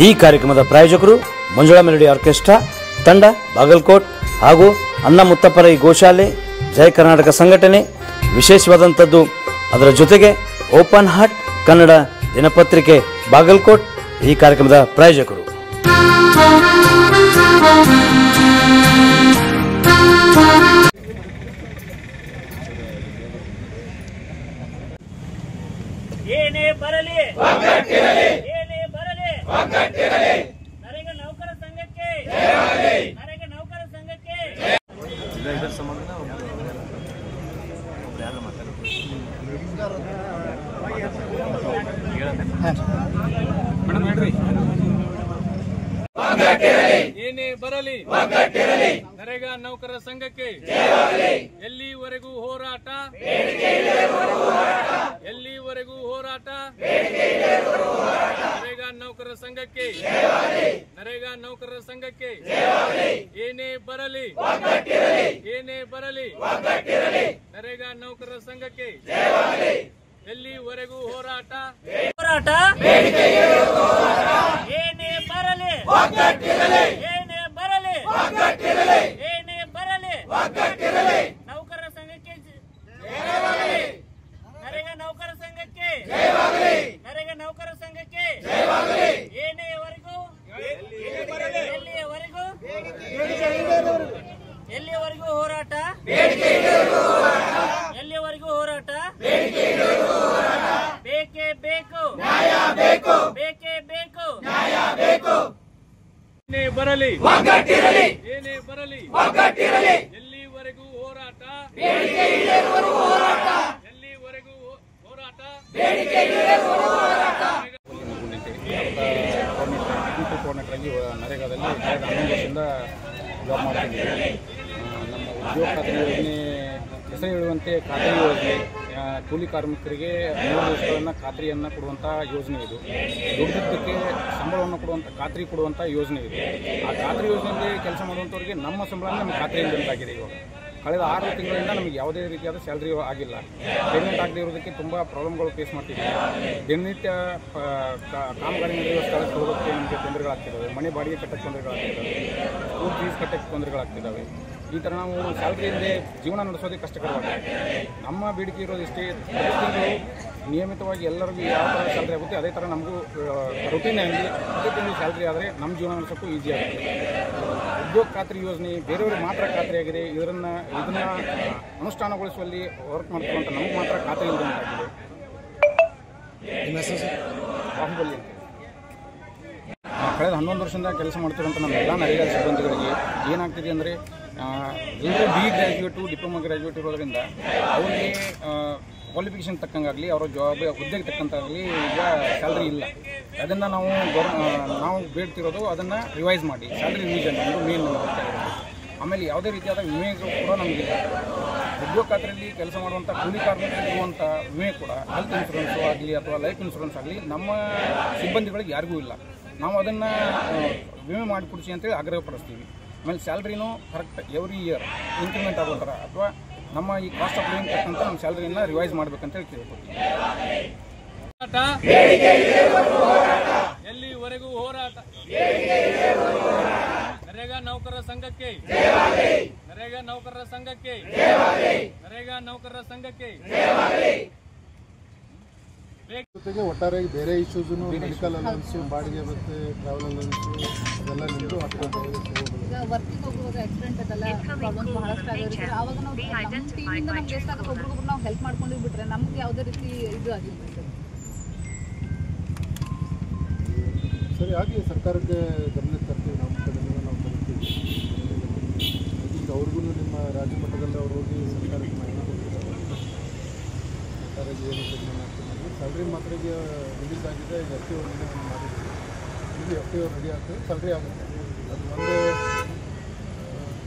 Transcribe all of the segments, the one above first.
ಈ ಕಾರ್ಯಕ್ರಮದ ಪ್ರಾಯೋಜಕರು ಮಂಜುಳಾ ಮೆಲೋಡಿ ಆರ್ಕೆಸ್ಟ್ರಾ ತಂಡ ಬಾಗಲಕೋಟ್ ಹಾಗೂ ಅಣ್ಣ ಮುತ್ತಪ್ಪರ ಗೋಶಾಲೆ ಜಯ ಕರ್ನಾಟಕ ಸಂಘಟನೆ. ವಿಶೇಷವಾದಂಥದ್ದು ಅದರ ಜೊತೆಗೆ ಓಪನ್ ಹಾರ್ಟ್ ಕನ್ನಡ ದಿನಪತ್ರಿಕೆ ಬಾಗಲಕೋಟ್ ಈ ಕಾರ್ಯಕ್ರಮದ ಪ್ರಾಯೋಜಕರು. ಏನೇ ಬರಲಿ ಏನೇ ಬರಲಿ ನರೇಗಾ ನೌಕರ ಸಂಘಕ್ಕೆ ನರೇಗಾ ನೌಕರ ಸಂಘಕ್ಕೆ ಏನೇ ಬರಲಿ ನರೇಗಾ ನೌಕರ ಸಂಘಕ್ಕೆ ಎಲ್ಲಿವರೆಗೂ ಹೋರಾಟ ಎಲ್ಲಿವರೆಗೂ ಹೋರಾಟ ನರೇಗಾ ನೌಕರ ಸಂಘಕ್ಕೆ ನರೇಗಾ ನೌಕರ ಸಂಘಕ್ಕೆ ಏನೇ ಬರಲಿ ಏನೇ ಬರಲಿ ನರೇಗಾ ನೌಕರ ಸಂಘಕ್ಕೆ ಎಲ್ಲಿವರೆಗೂ ಹೋರಾಟ ಹೋರಾಟ ಏನೇ ಬರಲಿ ಏನೇ ಬರಲಿ ಏನೇ ಬರಲಿ ನೌಕರ ಸಂಘಕ್ಕೆ ನರೇಗಾ ನೌಕರ ಸಂಘಕ್ಕೆ ನರೇಗಾ ನೌಕರ ಸಂಘಕ್ಕೆ ಏನೇವರೆಗೂ ಎಲ್ಲಿಯವರೆಗೂ ಹೋರಾಟ ಎಲ್ಲಿಯವರೆಗೂ ಹೋರಾಟ ಬೇಕೇ ಬೇಕು ಬೇಕೇ ಬೇಕು ಏನೇ ಬರಲಿ ಏನೇ ಬರಲಿ ಎಲ್ಲಿವರೆಗೂ ಹೋರಾಟ ಎಲ್ಲಿವರೆಗೂ ಹೋರಾಟ ಕೋಆರ್ಡಿನೇಟರ್ ನರೇಗಾದಲ್ಲಿ 11 ವರ್ಷದಿಂದ ಜಾಬ್ ಮಾಡ್ತಿದ್ದೀವಿ. ನಮ್ಮ ಉದ್ಯೋಗ ಖಾತ್ರಿ ಯೋಜನೆ ಹೆಸರು ಹೇಳುವಂತೆ ಖಾತ್ರಿ ಯೋಜನೆ ಕೂಲಿ ಕಾರ್ಮಿಕರಿಗೆ 3 ವರ್ಷಗಳನ್ನು ಖಾತ್ರಿಯನ್ನು ಕೊಡುವಂಥ ಯೋಜನೆ ಇದು. ದುಡಿದಕ್ಕೆ ಸಂಬಳವನ್ನು ಕೊಡುವಂಥ ಖಾತ್ರಿ ಕೊಡುವಂಥ ಯೋಜನೆ ಇದು. ಆ ಖಾತ್ರಿ ಯೋಜನೆಯಲ್ಲಿ ಕೆಲಸ ಮಾಡುವಂಥವ್ರಿಗೆ ನಮ್ಮ ಸಂಬಳ ನಮಗೆ ಖಾತ್ರಿಯಿಂದಾಗಿದೆ. ಇವಾಗ ಕಳೆದ 6 ತಿಂಗಳಿಂದ ನಮಗೆ ಯಾವುದೇ ರೀತಿಯಾದ ಸ್ಯಾಲ್ರಿ ಆಗಿಲ್ಲ. ಪೇಮೆಂಟ್ ಆಗದೆ ಇರೋದಕ್ಕೆ ತುಂಬ ಪ್ರಾಬ್ಲಮ್ಗಳು ಫೇಸ್ ಮಾಡ್ತಿದ್ದೀವಿ. ದಿನನಿತ್ಯ ಕಾಮಗಾರಿ ನಡೆಯುವ ಸ್ಥಳಕ್ಕೆ ಹೋಗೋಕ್ಕೆ ನಮಗೆ ತೊಂದರೆಗಳಾಗ್ತಿದ್ದಾವೆ. ಮನೆ ಬಾಡಿಗೆ ಕಟ್ಟಕ್ಕೆ ತೊಂದರೆಗಳಾಗ್ತಿದ್ದಾವೆ. ಸ್ಕೂಲ್ ಫೀಸ್ ಕಟ್ಟಕ್ಕೆ ತೊಂದರೆಗಳಾಗ್ತಿದ್ದಾವೆ. ಈ ಥರ ನಾವು ಸ್ಯಾಲ್ರಿಯಿಂದೇ ಜೀವನ ನಡೆಸೋದೇ ಕಷ್ಟಕರವಾಗಿದೆ. ನಮ್ಮ ಬೇಡಿಕೆ ಇರೋದಿಷ್ಟೇ, ತಿಂಗಳು ನಿಯಮಿತವಾಗಿ ಎಲ್ಲರಿಗೂ ಯಾವ ಥರ ಸ್ಯಾಲ್ರಿ ಆಗುತ್ತೆ ಅದೇ ಥರ ನಮಗೂ ರೊಟೀನಲ್ಲಿ ಪ್ರತಿ ತಿಂಗಳು ಸ್ಯಾಲ್ರಿ ಆದರೆ ನಮ್ಮ ಜೀವನ ನಡೆಸೋಕ್ಕೂ ಈಸಿ ಆಗುತ್ತೆ. ಉದ್ಯೋಗ ಖಾತ್ರಿ ಯೋಜನೆ ಬೇರೆಯವ್ರಿಗೆ ಮಾತ್ರ ಖಾತ್ರಿಯಾಗಿದೆ. ಇದನ್ನು ಅನುಷ್ಠಾನಗೊಳಿಸುವಲ್ಲಿ ವರ್ಕ್ ಮಾಡ್ಕೊಳ್ಳುವಂಥ ನಮಗೆ ಮಾತ್ರ ಖಾತ್ರಿ ಇಲ್ಲದಂತಾಗಿದೆ. ಬಾಹುಬಲಿ ಕಳೆದ 11 ವರ್ಷದಿಂದ ಕೆಲಸ ಮಾಡ್ತಿರುವಂಥ ನಮ್ಮ ಎಲ್ಲ ನರೇಗಾ ಸಿಬ್ಬಂದಿಗಳಿಗೆ ಏನಾಗ್ತಿದೆ ಅಂದರೆ ಎಲ್ಲರೂ BE ಗ್ರ್ಯಾಜುಯೇಟು ಡಿಪ್ಲೊಮಾ ಗ್ರ್ಯಾಜುಯೇಟ್ ಇರೋದರಿಂದ ಅವರಿಗೆ ಕ್ವಾಲಿಫಿಕೇಷನ್ ತಕ್ಕಂಗಾಗಲಿ ಅವರ ಜಾಬ್ ಹುದ್ದೆಗೆ ತಕ್ಕಂತಾಗಲಿ ಈಗ ಸ್ಯಾಲ್ರಿ ಇಲ್ಲ. ಅದನ್ನು ನಾವು ಬೇಡ್ತಿರೋದು ಅದನ್ನು ರಿವೈಸ್ ಮಾಡಿ ಸ್ಯಾಲ್ರಿ ರಿವಿಷನ್ ಒಂದು ಮೇನ್ ಮಾಡ್ತಾ ಇರೋದು. ಆಮೇಲೆ ಯಾವುದೇ ರೀತಿಯಾದ ವಿಮೆಗಳು ಕೂಡ ನಮಗಿಲ್ಲ. ಉದ್ಯೋಗ ಖಾತ್ರಿಯಲ್ಲಿ ಕೆಲಸ ಮಾಡುವಂಥ ಕೂಲಿ ಕಾರ್ಮಿಕರಿಗೆ ಇರುವಂಥ ವಿಮೆ ಕೂಡ ಹೆಲ್ತ್ ಇನ್ಶೂರೆನ್ಸು ಆಗಲಿ ಅಥವಾ ಲೈಫ್ ಇನ್ಶೂರೆನ್ಸ್ ಆಗಲಿ ನಮ್ಮ ಸಿಬ್ಬಂದಿಗಳಿಗೆ ಯಾರಿಗೂ ಇಲ್ಲ. ನಾವು ಅದನ್ನು ವಿಮೆ ಮಾಡಿಕೊಡಿಸಿ ಅಂತೇಳಿ ಆಗ್ರಹಪಡಿಸ್ತೀವಿ. ಆಮೇಲೆ ಸ್ಯಾಲ್ರಿನೂ ಕರೆಕ್ಟ್ ಎವ್ರಿ ಇಯರ್ ಇನ್ಕ್ರಿಮೆಂಟ್ ಆಗೋ ಥರ ಅಥವಾ ನಮ್ಮ ಈ ಕಾಸ್ಟ್ ಆಫ್ ಲಿವಿಂಗ್ ತಕ್ಕಂಥ ನಮ್ಮ ಸ್ಯಾಲ್ರಿನ ರಿವೈಸ್ ಮಾಡಬೇಕಂತೇಳಿ ಕೇಳ್ಕೊತೀವಿ. ಎಲ್ಲಿವರೆಗೂ ಹೋರಾಟ ನರೇಗಾ ನೌಕರರ ಸಂಘಕ್ಕೆ ನರೇಗಾ ನೌಕರರ ಸಂಘಕ್ಕೆ ನರೇಗಾ ನೌಕರರ ಸಂಘಕ್ಕೆ ಜೊತೆಗೆ ಒಟ್ಟಾರೆಯಾಗಿ ಬೇರೆ ಇಶ್ಯೂಸ್ ಮೆಡಿಕಲ್ ಅಲೌನ್ಸ್ ಬಾಡಿಗೆ ಮತ್ತು ಟ್ರಾವೆಲ್ ಅಲೌನ್ಸ್ ಅದೆಲ್ಲ ನಿಮ್ಮದು ಈಗ ವರ್ಕಿಂಗ್ ಹೋಗುವಾಗ ಆಕ್ಸಿಡೆಂಟ್ ಅದೆಲ್ಲ ಪ್ರಾಬ್ಲಮ್ಸ್ ಬಹಳಷ್ಟು ಆಗಿರುತ್ತೆ. ಆವಾಗ ನಾವು ನಮ್ಮ ಟೀಮಿಂದ ನಮ್ಗೆ ಎಷ್ಟಾಗುತ್ತೆ ಒಬ್ರಿಗೊಬ್ರು ನಾವು ಹೆಲ್ಪ್ ಮಾಡ್ಕೊಂಡು ಬಿಟ್ರೆ ನಮ್ಗೆ ಯಾವುದೇ ರೀತಿ ಇದು ಆಗಿಲ್ಲ ಸರಿ. ಹಾಗೆ ಸರ್ಕಾರಕ್ಕೆ ಗಮನಕ್ಕೆ ತರ್ತೀವಿ, ನಮ್ಮ ಕಡೆಯಿಂದ ನಾವು ತರ್ತೀವಿ. ಈಗ ಅವ್ರಿಗೂ ನಿಮ್ಮ ರಾಜ್ಯ ಮಟ್ಟದಲ್ಲಿ ಅವ್ರು ಹೋಗಿ ಸರ್ಕಾರಕ್ಕೆ ಮಾಹಿತಿ ಕೊಡ್ತಿದ್ದಾರೆ. ಸರ್ಕಾರಕ್ಕೆ ಏನು ತೀರ್ಮಾನ ಆಗ್ತದೆ ಸ್ಯಾಲ್ರಿ ಮಾತ್ರ ಈಗ ರಿಲೀಸ್ ಆಗಿದೆ. ಈಗ FTO ಮಾಡಿದ್ದೀವಿ. ಇದು FTO ರೆಡಿ ಆಗ್ತದೆ, ಸ್ಯಾಲ್ರಿ ಆಗುತ್ತೆ. ಅದು ಒಂದು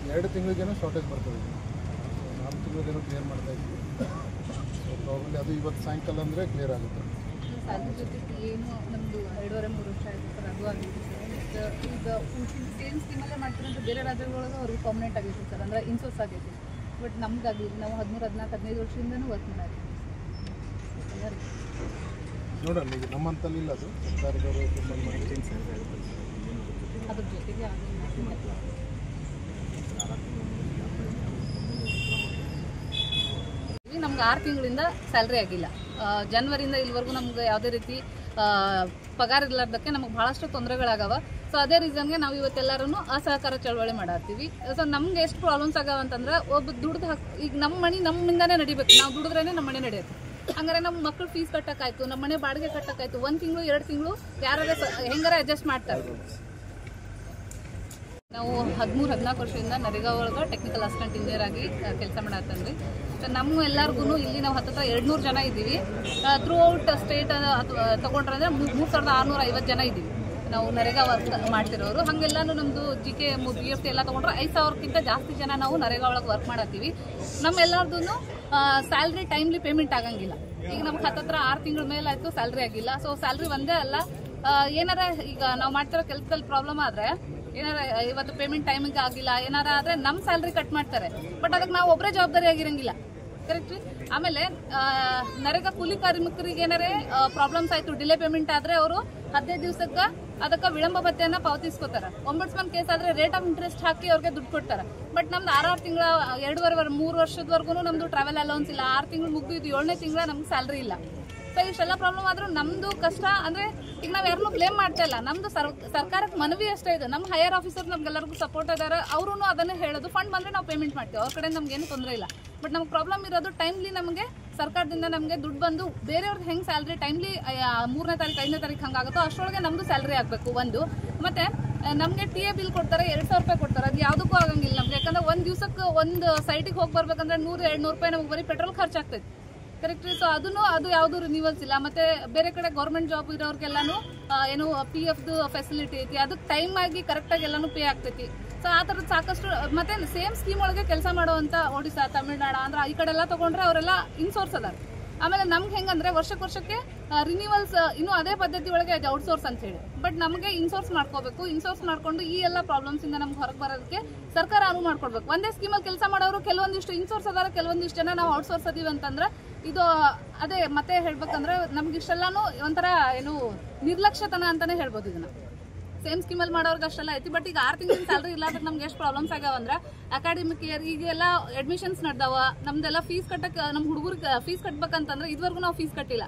2 ತಿಂಗಳಿಗೇನೋ ಶಾರ್ಟೇಜ್ ಬರ್ತದೆ. 4 ತಿಂಗಳಿಗೇನೋ ಕ್ಲಿಯರ್ ಮಾಡ್ತಾ ಇದ್ವಿ. ಸೊ ಪ್ರಾಬ್ಲಮ್ ಅದು ಇವತ್ತು ಸಾಯಂಕಾಲ ಅಂದರೆ ಕ್ಲಿಯರ್ ಆಗುತ್ತೆ. ಸ್ಯಾಲ್ರಿ ಜೊತೆಗೆ ಏನು ನಮ್ಮದು 2.5-3 ವರ್ಷ ಆಯಿತು ಸರ್, ಅದು ಆಗಿದೆ ಸರ್. ಈಗ ಸೇಮ್ ಸ್ಕೀಮಲ್ಲೇ ಮಾಡ್ತೀರಂತ ಬೇರೆ ರಾಜ್ಯಗಳೊಳಗೆ ಅವ್ರಿಗೆ ಪರ್ಮನೆಂಟ್ ಆಗೈತೆ ಸರ್, ಅಂದರೆ ಇನ್ಸೋರ್ಸ್ ಆಗೈತೆ. ಬಟ್ ನಮ್ಗಾಗಲಿ ನಾವು 13, 14, 15 ವರ್ಷದಿಂದನೂ ವರ್ಕ್ ಮಾಡಾಕ್ತೀವಿ. ನೋಡೋಣ, ಈಗ ನಮ್ಮಂತಲ್ಲಿ ಇಲ್ಲ, ಅದು ಸರ್ಕಾರದವರು ಅದ್ರ ಜೊತೆಗೆ ನಮ್ಗೆ 6 ತಿಂಗಳಿಂದ ಸ್ಯಾಲ್ರಿ ಆಗಿಲ್ಲ. ಜನವರಿಯಿಂದ ಇಲ್ಲಿವರೆಗೂ ನಮ್ಗೆ ಯಾವುದೇ ರೀತಿ ಪಗಾರ ಇರ್ಲಾರ್ದಕ್ಕೆ ನಮಗೆ ಭಾಳಷ್ಟು ತೊಂದರೆಗಳಾಗವ. ಸೊ ಅದೇ ರೀಸನ್ಗೆ ನಾವು ಇವತ್ತೆಲ್ಲರೂ ಅಸಹಕಾರ ಚಳವಳಿ ಮಾಡತ್ತೀವಿ. ಸೊ ನಮ್ಗೆ ಎಷ್ಟು ಪ್ರಾಬ್ಲಮ್ಸ್ ಆಗವ ಅಂತಂದ್ರೆ, ಒಬ್ಬ ದುಡ್ದು ಈಗ ನಮ್ಮ ಮನೆ ನಮ್ಮಿಂದಾನೇ ನಡಿಬೇಕು, ನಾವು ದುಡಿದ್ರೇ ನಮ್ಮ ಮನೆ ನಡೆಯುತ್ತೆ. ಹಂಗಾರೆ ನಮ್ಮ ಮಕ್ಕಳು ಫೀಸ್ ಕಟ್ಟಕ್ಕಾಯ್ತು, ನಮ್ಮ ಮನೆ ಬಾಡಿಗೆ ಕಟ್ಟಕ್ಕಾಯ್ತು, 1 ತಿಂಗಳು 2 ತಿಂಗಳು ಯಾರು ಹೆಂಗಾರ ಅಡ್ಜಸ್ಟ್ ಮಾಡ್ತಾರೆ. ನಾವು 13-14 ವರ್ಷದಿಂದ ನರೇಗಾ ಒಳಗೆ ಟೆಕ್ನಿಕಲ್ ಅಸಿಸ್ಟೆಂಟ್ ಇಂಜಿನಿಯರ್ ಆಗಿ ಕೆಲಸ ಮಾಡತ್ತಂದ್ರಿ. ನಮ್ಮ ಎಲ್ಲರಿಗೂ ಇಲ್ಲಿ ನಾವು ಹತ್ತಿರ 200 ಜನ ಇದ್ದೀವಿ. ಥ್ರೂ ಔಟ್ ಸ್ಟೇಟ್ ತಗೊಂಡ್ರೆ 3650 ಜನ ಇದ್ದೀವಿ ನಾವು ನರೇಗಾ ವರ್ಕ್ ಮಾಡ್ತಿರೋರು. ಹಾಗೆಲ್ಲಾನು ನಮ್ಮದು GK BFT ಎಲ್ಲ ತೊಗೊಂಡ್ರೆ 5000ಕ್ಕಿಂತ ಜಾಸ್ತಿ ಜನ ನಾವು ನರೇಗಾ ಒಳಗೆ ವರ್ಕ್ ಮಾಡತ್ತೀವಿ. ನಮ್ಮೆಲ್ಲರದೂ ಸ್ಯಾಲ್ರಿ ಟೈಮ್ಲಿ ಪೇಮೆಂಟ್ ಆಗಂಗಿಲ್ಲ. ಈಗ ನಮ್ಗೆ ಹತ್ತಿರ 6 ತಿಂಗಳ ಮೇಲೆ ಆಯಿತು, ಸ್ಯಾಲ್ರಿ ಆಗಿಲ್ಲ. ಸೊ ಸ್ಯಾಲ್ರಿ ಒಂದೇ ಅಲ್ಲ, ಏನಾರ ಈಗ ನಾವು ಮಾಡ್ತಿರೋ ಕೆಲಸದಲ್ಲಿ ಪ್ರಾಬ್ಲಮ್ ಆದರೆ, ಏನಾರ ಇವತ್ತು ಪೇಮೆಂಟ್ ಟೈಮಿಗೆ ಆಗಿಲ್ಲ ಏನಾರ ಆದರೆ ನಮ್ಮ ಸ್ಯಾಲ್ರಿ ಕಟ್ ಮಾಡ್ತಾರೆ. ಬಟ್ ಅದಕ್ಕೆ ನಾವು ಒಬ್ಬರೇ ಜವಾಬ್ದಾರಿ ಆಗಿರಂಗಿಲ್ಲ, ಕರೆಕ್ಟ್ ರೀ. ಆಮೇಲೆ ನರೇಗಾ ಕೂಲಿ ಕಾರ್ಮಿಕರಿಗೆ ಏನಾರೇ ಪ್ರಾಬ್ಲಮ್ಸ್ ಆಯಿತು, ಡಿಲೇ ಪೇಮೆಂಟ್ ಆದರೆ ಅವರು 15 ದಿವಸಕ್ಕೆ ಅದಕ್ಕೆ ವಿಳಂಬ ಭತ್ಯೆಯನ್ನು ಪಾವತಿಸ್ಕೋತಾರೆ. ಒಂಬಡ್ಸ್ಮನ್ ಕೇಸ್ ಆದರೆ ರೇಟ್ ಆಫ್ ಇಂಟ್ರೆಸ್ಟ್ ಹಾಕಿ ಅವ್ರಿಗೆ ದುಡ್ಡು ಕೊಡ್ತಾರೆ. ಬಟ್ ನಮ್ದು 6 ತಿಂಗಳ 2.5-3 ವರ್ಷದವರೆಗೂ ನಮ್ಮದು ಟ್ರಾವೆಲ್ ಅಲೌನ್ಸ್ ಇಲ್ಲ. 6 ತಿಂಗಳು ಮುಗಿದು 7ನೇ ತಿಂಗಳ ನಮ್ಗೆ ಸ್ಯಾಲ್ರಿ ಇಲ್ಲ. ಸೊ ಇಷ್ಟೆಲ್ಲ ಪ್ರಾಬ್ಲಮ್ ಆದ್ರೂ ನಮ್ದು ಕಷ್ಟ ಅಂದ್ರೆ, ಈಗ ನಾವ್ ಯಾರನ್ನೂ ಬ್ಲೇಮ್ ಮಾಡ್ತಾ ಇಲ್ಲ, ನಮ್ದು ಸರ್ಕಾರಕ್ಕೆ ಮನವಿ ಅಷ್ಟೇ ಇದೆ. ನಮ್ಮ ಹೈಯರ್ ಆಫೀಸರ್ ನಮ್ಗೆಲ್ಲರಿಗೂ ಸಪೋರ್ಟ್ ಇದಾರೆ, ಅವರು ಅದನ್ನೇ ಹೇಳೋದು, ಫಂಡ್ ಬಂದ್ರೆ ನಾವು ಪೇಮೆಂಟ್ ಮಾಡ್ತೀವಿ, ಅವ್ರ ಕಡೆ ನಮ್ಗೆ ಏನು ತೊಂದರೆ ಇಲ್ಲ. ಬಟ್ ನಮ್ಗೆ ಪ್ರಾಬ್ಲಮ್ ಇರೋದು ಟೈಮ್ಲಿ ನಮಗೆ ಸರ್ಕಾರದಿಂದ ನಮಗೆ ದುಡ್ಡು ಬಂದು ಬೇರೆಯವ್ರಿಗೆ ಹೆಂಗೆ ಸ್ಯಾಲ್ರಿ ಟೈಮ್ಲಿ 3ನೇ ತಾರೀಕು 5ನೇ ತಾರೀಕು ಹಂಗಾಗುತ್ತೋ ಅಷ್ಟರೊಳಗೆ ನಮ್ದು ಸ್ಯಾಲ್ರಿ ಆಗಬೇಕು. ಒಂದು ಮತ್ತೆ ನಮಗೆ TA ಬಿಲ್ ಕೊಡ್ತಾರೆ, 2000 ರೂಪಾಯಿ ಕೊಡ್ತಾರೆ. ಅದು ಯಾವುದಕ್ಕೂ ಆಗಂಗಿಲ್ಲ ನಮ್ಗೆ, ಯಾಕಂದ್ರೆ ಒಂದು ದಿವಸಕ್ಕೆ ಒಂದು ಸೈಟಿಗೆ ಹೋಗಿ ಬರ್ಬೇಕಂದ್ರೆ 100-200 ರೂಪಾಯಿ ನಮ್ಗೆ ಬರೀ ಪೆಟ್ರೋಲ್ ಖರ್ಚಾಗ್ತೈತೆ, ಕರೆಕ್ಟ್ ರೀ. ಸೊ ಅದು ಯಾವುದು ರಿನ್ಯೂವಲ್ಸ್ ಇಲ್ಲ. ಮತ್ತೆ ಬೇರೆ ಕಡೆ ಗೌರ್ಮೆಂಟ್ ಜಾಬ್ ಇರೋರಿಗೆಲ್ಲಾನು ಏನು PF ಫೆಸಿಲಿಟಿ ಐತಿ, ಅದಕ್ಕೆ ಟೈಮ್ ಆಗಿ ಕರೆಕ್ಟಾಗಿ ಎಲ್ಲಾನು ಪೇ ಆಗ್ತೈತಿ. ಸೊ ಆ ಥರದ್ದು ಸಾಕಷ್ಟು. ಮತ್ತೆ ಸೇಮ್ ಸ್ಕೀಮ್ ಒಳಗೆ ಕೆಲಸ ಮಾಡುವಂಥ ಒಡಿಶಾ, ತಮಿಳ್ನಾಡು, ಆಂಧ್ರ ಈ ಕಡೆ ಎಲ್ಲ ತೊಗೊಂಡ್ರೆ ಅವರೆಲ್ಲ ಇನ್ಸೋರ್ಸ್ ಅದಾರ. ಆಮೇಲೆ ನಮ್ಗೆ ಹೆಂಗಂದ್ರೆ ವರ್ಷಕ್ಕೆ ರಿನ್ಯೂವಲ್ಸ್ ಇನ್ನೂ ಅದೇ ಪದ್ಧತಿ ಒಳಗೆ ಔಟ್ಸೋರ್ಸ್ ಅಂತ ಹೇಳಿ. ಬಟ್ ನಮಗೆ ಇನ್ಸೋರ್ಸ್ ಮಾಡ್ಕೋಬೇಕು. ಇನ್ಸೋರ್ಸ್ ಮಾಡ್ಕೊಂಡು ಈ ಎಲ್ಲ ಪ್ರಾಬ್ಲಮ್ಸ್ ಇಂದ ನಮ್ಗೆ ಹೊರಗೆ ಬರೋದಕ್ಕೆ ಸರ್ಕಾರ ಅನುವು ಮಾಡ್ಕೊಡ್ಬೇಕು. ಒಂದೇ ಸ್ಕೀಮಲ್ಲಿ ಕೆಲಸ ಮಾಡೋರು ಕೆಲವೊಂದಿಷ್ಟು ಇನ್ಸೋರ್ಸ್ ಅದಾರ, ಕೆಲವೊಂದಿಷ್ಟು ಜನ ನಾವು ಔಟ್ಸೋರ್ಸ್ ಅದೀವಿ ಅಂತಂದ್ರೆ ಇದು ಅದೇ ಮತ್ತೆ ಹೇಳ್ಬೇಕಂದ್ರೆ ನಮ್ಗೆ ಇಷ್ಟೆಲ್ಲಾನು ಒಂಥರ ಏನು ನಿರ್ಲಕ್ಷ್ಯತನ ಅಂತಾನೆ ಹೇಳ್ಬೋದು ಇದನ್ನ. ಸೇಮ್ ಸ್ಕೀಮಲ್ಲಿ ಮಾಡೋರ್ಗೆ ಅಷ್ಟೆಲ್ಲ ಐತಿ. ಬಟ್ ಈಗ 6 ತಿಂಗಳಿನ ಸ್ಯಾಲ್ರಿ ಇಲ್ಲ ಅಂದ್ರೆ ನಮ್ಗೆ ಎಷ್ಟು ಪ್ರಾಬ್ಲಮ್ಸ್ ಆಗ್ಯಾವಂದ್ರೆ, ಅಕಾಡೆಮಿಕ್ ಇಯರ್ ಈಗೆಲ್ಲ ಅಡ್ಮಿಷನ್ಸ್ ನಡೆದಾವ, ನಮ್ದೆಲ್ಲ ಫೀಸ್ ಕಟ್ಟಕ್ಕೆ, ನಮ್ಮ ಹುಡುಗರಿಗೆ ಫೀಸ್ ಕಟ್ಬೇಕಂತಂದ್ರೆ ಇದುವರೆಗೂ ನಾವು ಫೀಸ್ ಕಟ್ಟಿಲ್ಲ.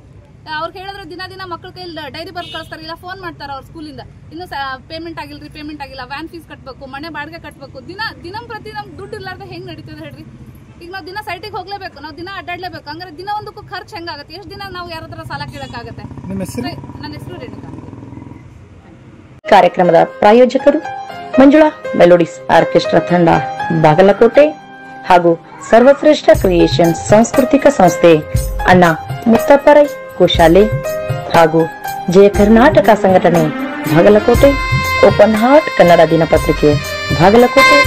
ಅವ್ರಿಗೆ ಹೇಳಿದ್ರೆ ದಿನ ಮಕ್ಕಳ ಕೈಲಿ ಡೈರಿ ಬರ್ದು ಕಳಿಸ್ತಾರೆ, ಇಲ್ಲ ಫೋನ್ ಮಾಡ್ತಾರೆ ಅವ್ರ ಸ್ಕೂಲಿಂದ, ಇನ್ನು ಪೇಮೆಂಟ್ ಆಗಿಲ್ಲ, ವ್ಯಾನ್ ಫೀಸ್ ಕಟ್ಟಬೇಕು, ಮನೆ ಬಾಡಿಗೆ ಕಟ್ಟಬೇಕು. ದಿನಂಪ್ರತಿ ನಮ್ಗೆ ದುಡ್ಡು ಇಲ್ಲಾರ್ದೆ ಹೆಂಗೆ ನಡೀತದೆ ಹೇಳ್ರಿ. ಈಗ ನಾವು ದಿನ ಸೈಟಿಗೆ ಹೋಗ್ಲೇಬೇಕು, ನಾವು ದಿನ ಅಡ್ಡಾಡ್ಲೇಬೇಕು. ಹಂಗಾರೆ ದಿನ ಒಂದಕ್ಕೂ ಖರ್ಚು ಹೆಂಗಾಗುತ್ತೆ, ಎಷ್ಟು ದಿನ ನಾವು ಯಾರ ಹತ್ರ ಸಾಲ ಕೇಳಕ್ಕಾಗತ್ತೆ. ನನ್ನ ಹೆಸರು ರೇಣುಕಾ. ಕಾರ್ಯಕ್ರಮದ ಪ್ರಾಯೋಜಕರು ಮಂಜುಳಾ ಮೆಲೋಡಿಸ್ ಆರ್ಕೆಸ್ಟ್ರಾ ತಂಡ ಬಾಗಲಕೋಟೆ ಹಾಗೂ ಸರ್ವಶ್ರೇಷ್ಠ ಕ್ರಿಯೇಷನ್ ಸಾಂಸ್ಕೃತಿಕ ಸಂಸ್ಥೆ ಅಣ್ಣ ಮುತ್ತಪ್ಪರೈ ಗೋಶಾಲೆ ಹಾಗೂ ಜಯ ಕರ್ನಾಟಕ ಸಂಘಟನೆ ಬಾಗಲಕೋಟೆ, ಓಪನ್ ಹಾರ್ಟ್ ಕನ್ನಡ ದಿನಪತ್ರಿಕೆ ಬಾಗಲಕೋಟೆ.